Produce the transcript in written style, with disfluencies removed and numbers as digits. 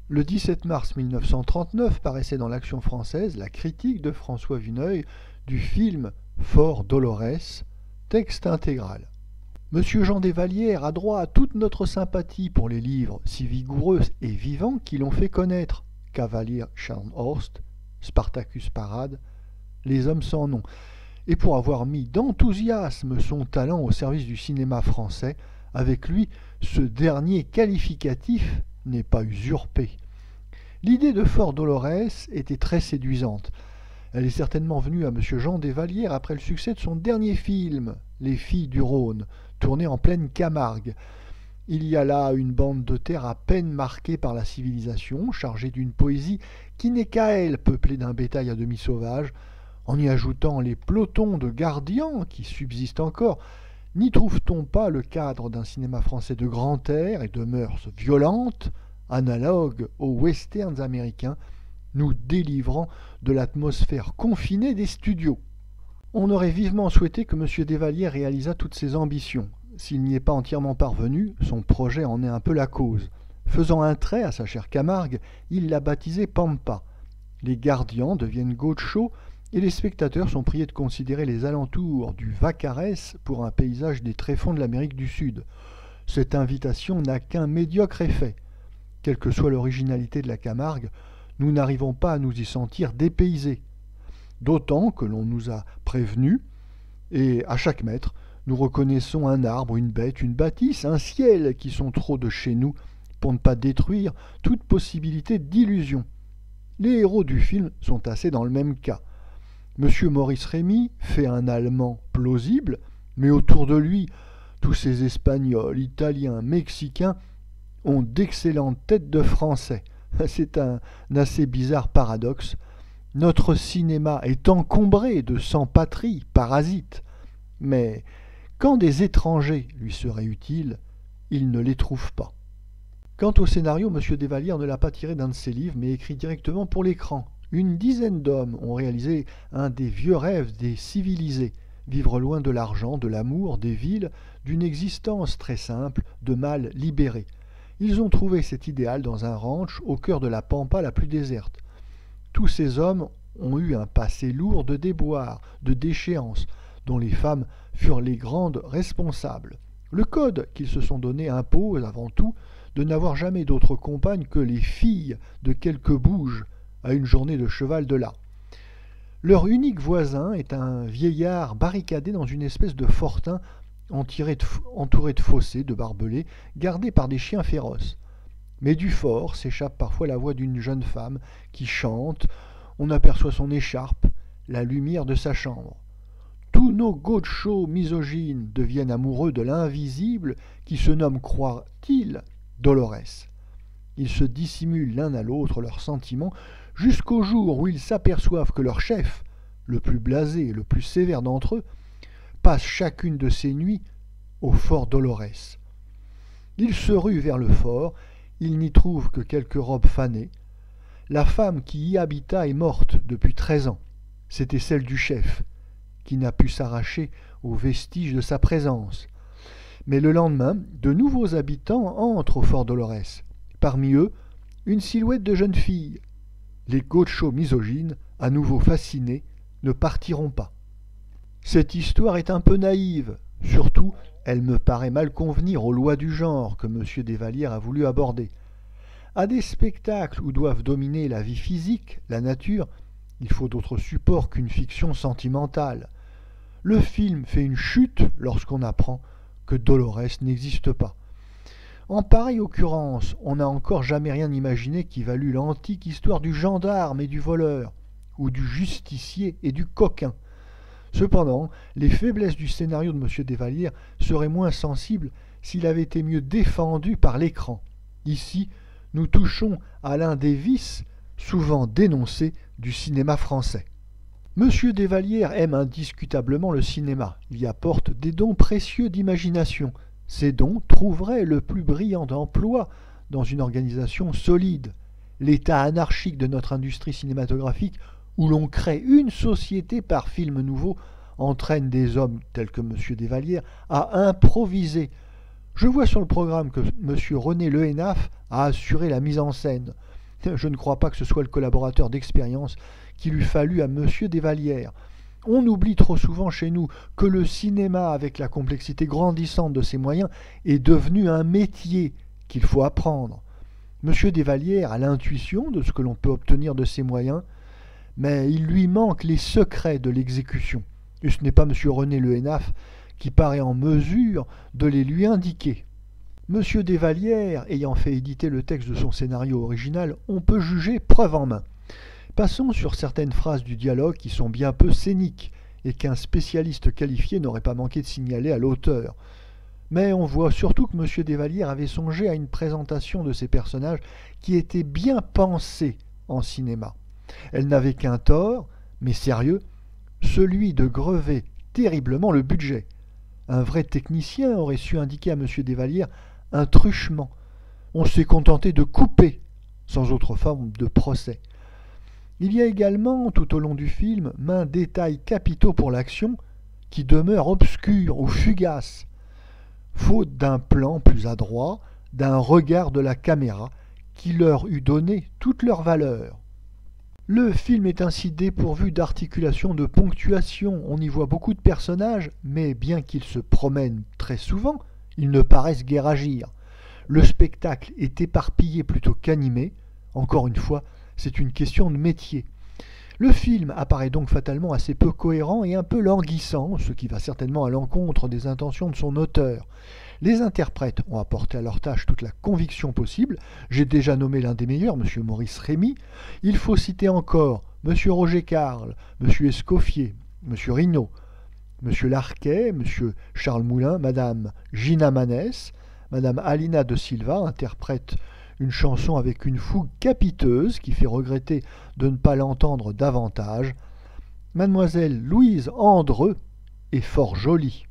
Le 17 mars 1939 paraissait dans l'Action française la critique de François Vuneuil du film Fort Dolorès, texte intégral. Monsieur Jean Desvallières a droit à toute notre sympathie pour les livres si vigoureux et vivants qui l'ont fait connaître. Cavalier Scharnhorst, Spartacus Parade, Les hommes sans nom, et pour avoir mis d'enthousiasme son talent au service du cinéma français, avec lui, ce dernier qualificatif n'est pas usurpé. L'idée de Fort Dolorès était très séduisante. Elle est certainement venue à M. Jean Desvallières après le succès de son dernier film, Les filles du Rhône, tourné en pleine Camargue. Il y a là une bande de terre à peine marquée par la civilisation, chargée d'une poésie qui n'est qu'à elle peuplée d'un bétail à demi sauvage. En y ajoutant les pelotons de gardiens qui subsistent encore, n'y trouve-t-on pas le cadre d'un cinéma français de grand air et de mœurs violentes, analogue aux westerns américains, nous délivrant de l'atmosphère confinée des studios. On aurait vivement souhaité que M. Desvallières réalisât toutes ses ambitions. S'il n'y est pas entièrement parvenu, son projet en est un peu la cause. Faisant un trait à sa chère Camargue, il l'a baptisée Pampa. Les gardiens deviennent gauchos et les spectateurs sont priés de considérer les alentours du Vaccarès pour un paysage des tréfonds de l'Amérique du Sud. Cette invitation n'a qu'un médiocre effet. Quelle que soit l'originalité de la Camargue, nous n'arrivons pas à nous y sentir dépaysés. D'autant que l'on nous a prévenus, et à chaque mètre, nous reconnaissons un arbre, une bête, une bâtisse, un ciel qui sont trop de chez nous pour ne pas détruire toute possibilité d'illusion. Les héros du film sont assez dans le même cas. Monsieur Maurice Rémy fait un Allemand plausible, mais autour de lui, tous ces Espagnols, Italiens, Mexicains ont d'excellentes têtes de Français. C'est un assez bizarre paradoxe. Notre cinéma est encombré de sans-patrie, parasites. Mais quand des étrangers lui seraient utiles, il ne les trouve pas. Quant au scénario, M. Desvallières ne l'a pas tiré d'un de ses livres, mais écrit directement pour l'écran. Une dizaine d'hommes ont réalisé un des vieux rêves des civilisés, vivre loin de l'argent, de l'amour, des villes, d'une existence très simple, de mal libéré. Ils ont trouvé cet idéal dans un ranch au cœur de la pampa la plus déserte. Tous ces hommes ont eu un passé lourd de déboires, de déchéances, dont les femmes furent les grandes responsables. Le code qu'ils se sont donné impose, avant tout, de n'avoir jamais d'autre compagne que les filles de quelques bouges à une journée de cheval de là. Leur unique voisin est un vieillard barricadé dans une espèce de fortin entouré de fossés, de barbelés, gardé par des chiens féroces. Mais du fort s'échappe parfois la voix d'une jeune femme qui chante, on aperçoit son écharpe, la lumière de sa chambre. Tous nos gauchos misogynes deviennent amoureux de l'invisible qui se nomme, croit-il, Dolorès. Ils se dissimulent l'un à l'autre leurs sentiments jusqu'au jour où ils s'aperçoivent que leur chef, le plus blasé et le plus sévère d'entre eux, passe chacune de ces nuits au fort Dolorès. Ils se ruent vers le fort, ils n'y trouvent que quelques robes fanées. La femme qui y habita est morte depuis 13 ans. C'était celle du chef, qui n'a pu s'arracher aux vestiges de sa présence. Mais le lendemain, de nouveaux habitants entrent au fort Dolorès. Parmi eux, une silhouette de jeune fille. Les gauchos misogynes, à nouveau fascinés, ne partiront pas. Cette histoire est un peu naïve. Surtout, elle me paraît mal convenir aux lois du genre que M. Desvallières a voulu aborder. À des spectacles où doivent dominer la vie physique, la nature, il faut d'autres supports qu'une fiction sentimentale. Le film fait une chute lorsqu'on apprend que Dolorès n'existe pas. En pareille occurrence, on n'a encore jamais rien imaginé qui valût l'antique histoire du gendarme et du voleur, ou du justicier et du coquin. Cependant, les faiblesses du scénario de M. Desvallières seraient moins sensibles s'il avait été mieux défendu par l'écran. Ici, nous touchons à l'un des vices souvent dénoncés du cinéma français. M. Desvallières aime indiscutablement le cinéma. Il y apporte des dons précieux d'imagination. Ces dons trouveraient le plus brillant emploi dans une organisation solide. L'état anarchique de notre industrie cinématographique, où l'on crée une société par film nouveau, entraîne des hommes tels que M. Desvallières à improviser. Je vois sur le programme que M. René Lehénaf a assuré la mise en scène. Je ne crois pas que ce soit le collaborateur d'expérience qu'il eût fallu à Monsieur Desvallières. On oublie trop souvent chez nous que le cinéma, avec la complexité grandissante de ses moyens, est devenu un métier qu'il faut apprendre. Monsieur Desvallières a l'intuition de ce que l'on peut obtenir de ses moyens, mais il lui manque les secrets de l'exécution. Et ce n'est pas Monsieur René Le Hénaff qui paraît en mesure de les lui indiquer. Monsieur Desvallières ayant fait éditer le texte de son scénario original, on peut juger preuve en main. Passons sur certaines phrases du dialogue qui sont bien peu scéniques et qu'un spécialiste qualifié n'aurait pas manqué de signaler à l'auteur. Mais on voit surtout que M. Desvallières avait songé à une présentation de ses personnages qui était bien pensée en cinéma. Elle n'avait qu'un tort, mais sérieux, celui de grever terriblement le budget. Un vrai technicien aurait su indiquer à M. Desvallières un truchement. On s'est contenté de couper, sans autre forme de procès. Il y a également, tout au long du film, maints détails capitaux pour l'action qui demeurent obscurs ou fugaces, faute d'un plan plus adroit, d'un regard de la caméra qui leur eût donné toute leur valeur. Le film est ainsi dépourvu d'articulation, de ponctuation. On y voit beaucoup de personnages, mais bien qu'ils se promènent très souvent, ils ne paraissent guère agir. Le spectacle est éparpillé plutôt qu'animé. Encore une fois, c'est une question de métier. Le film apparaît donc fatalement assez peu cohérent et un peu languissant, ce qui va certainement à l'encontre des intentions de son auteur. Les interprètes ont apporté à leur tâche toute la conviction possible. J'ai déjà nommé l'un des meilleurs, M. Maurice Rémy. Il faut citer encore M. Roger Carle, M. Escoffier, M. Rinaud, M. Larquet, M. Charles Moulin, Mme Gina Manès, Mme Alina de Silva interprète une chanson avec une fougue capiteuse qui fait regretter de ne pas l'entendre davantage. Mademoiselle Louise Andreu est fort jolie.